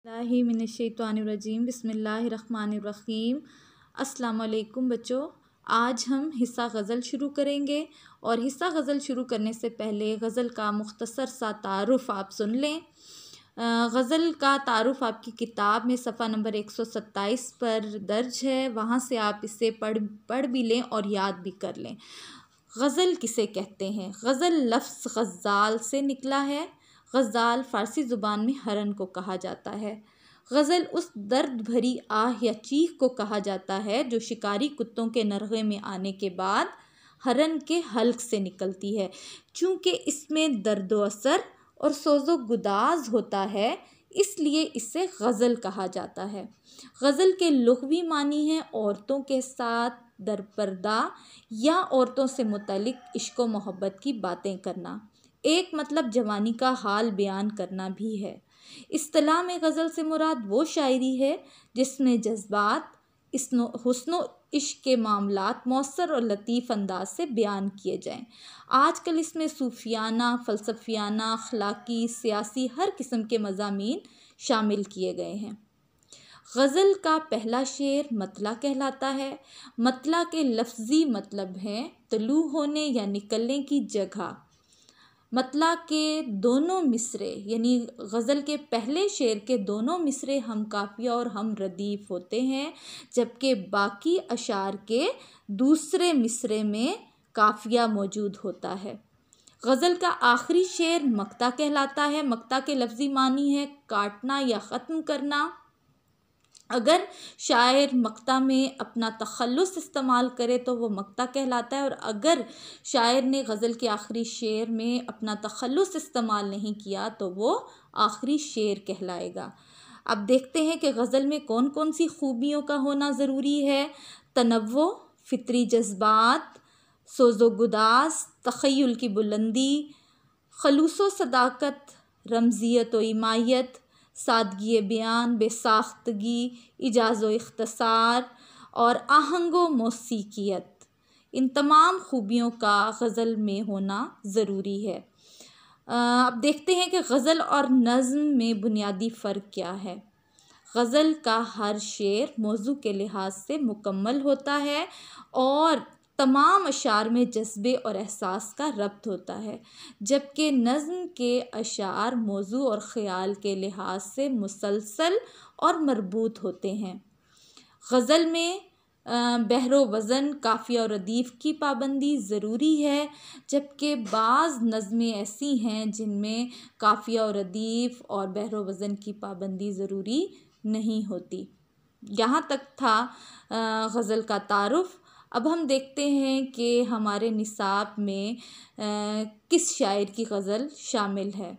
मिनश्शैतानिर्रजीम बिस्मिल्लाहिर्रहमानिर्रहीम। अस्सलाम वालेकुम बच्चों, आज हम हिस्सा गज़ल शुरू करेंगे और हिस्सा गज़ल शुरू करने से पहले गज़ल का मुख्तसर सा तारुफ़ आप सुन लें। गज़ल का तारुफ़ आपकी किताब में सफ़ा नंबर 127 पर दर्ज है, वहाँ से आप इसे पढ़ भी लें और याद भी कर लें। गज़ल किसे कहते हैं? गज़ल लफ्ज़ गज़ाल से निकला है। गज़ाल फ़ारसी ज़ुबान में हरन को कहा जाता है। गज़ल उस दर्द भरी आह या चीख को कहा जाता है जो शिकारी कुत्तों के नरगे में आने के बाद हरन के हल्क से निकलती है। चूँकि इसमें दर्द असर और सोज़ो गुदाज होता है, इसलिए इसे गज़ल कहा जाता है। गज़ल के लुग़वी मानी है औरतों के साथ दरपर्दा या औरतों से मुतल्लिक़ इश्क़ व मोहब्बत की बातें करना। एक मतलब जवानी का हाल बयान करना भी है। इस्तिलाह में गज़ल से मुराद वो शायरी है जिसमें जज्बात, हुस्न इश्क़ के मामलात मौसर और लतीफ़ अंदाज से बयान किए जाएं। आजकल इसमें सूफियाना, फ़लसफ़ियाना, अखलाकी, सियासी हर किस्म के मज़ामीन शामिल किए गए हैं। गज़ल का पहला शेर मतला कहलाता है। मतला के लफ्ज़ी मतलब है तलू होने या निकलने की जगह। मतला के दोनों मिसरे यानी गज़ल के पहले शेर के दोनों मिसरे हम काफ़िया और हम रदीफ़ होते हैं, जबकि बाकी अशार के दूसरे मिसरे में काफ़िया मौजूद होता है। गज़ल का आखिरी शेर मक्ता कहलाता है। मक्ता के लफ्ज़ी मानी है काटना या ख़त्म करना। अगर शायर मक्ता में अपना तख़ल्लुस इस्तेमाल करे तो वो मक्ता कहलाता है, और अगर शायर ने गज़ल के आखिरी शेर में अपना तख़ल्लुस इस्तेमाल नहीं किया तो वो आखिरी शेर कहलाएगा। अब देखते हैं कि गज़ल में कौन कौन सी खूबियों का होना ज़रूरी है। तनव्वुह, फ़ितरी जज्बात, सोज़ो गुदास, तख़य्युल की बुलंदी, खलूस व सदाकत, रमज़ियत व इमायत, सादगी बयान, बेसाख्तगी, इजाज़ व इख्तसार और आहंग व मौसीकियत, इन तमाम खूबियों का गज़ल में होना ज़रूरी है। अब देखते हैं कि गज़ल और नज़्म में बुनियादी फ़र्क क्या है। गज़ल का हर शेर मौज़ू के लिहाज से मुकम्मल होता है और तमाम अशार में जज्बे और एहसास का रब्त होता है, जबकि नज़्म के अशार मौज़ू और ख़याल के लिहाज से मुसलसल और मरबूत होते हैं। गज़ल में बहरो वज़न, काफ़िया और रदीफ़ की पाबंदी ज़रूरी है, जबकि बाज़ नज़में ऐसी हैं जिनमें काफ़िया और रदीफ़ और बहरो वज़न की पाबंदी ज़रूरी नहीं होती। यहाँ तक था गज़ल का तारुफ़। अब हम देखते हैं कि हमारे निसाब में किस शायर की गज़ल शामिल है।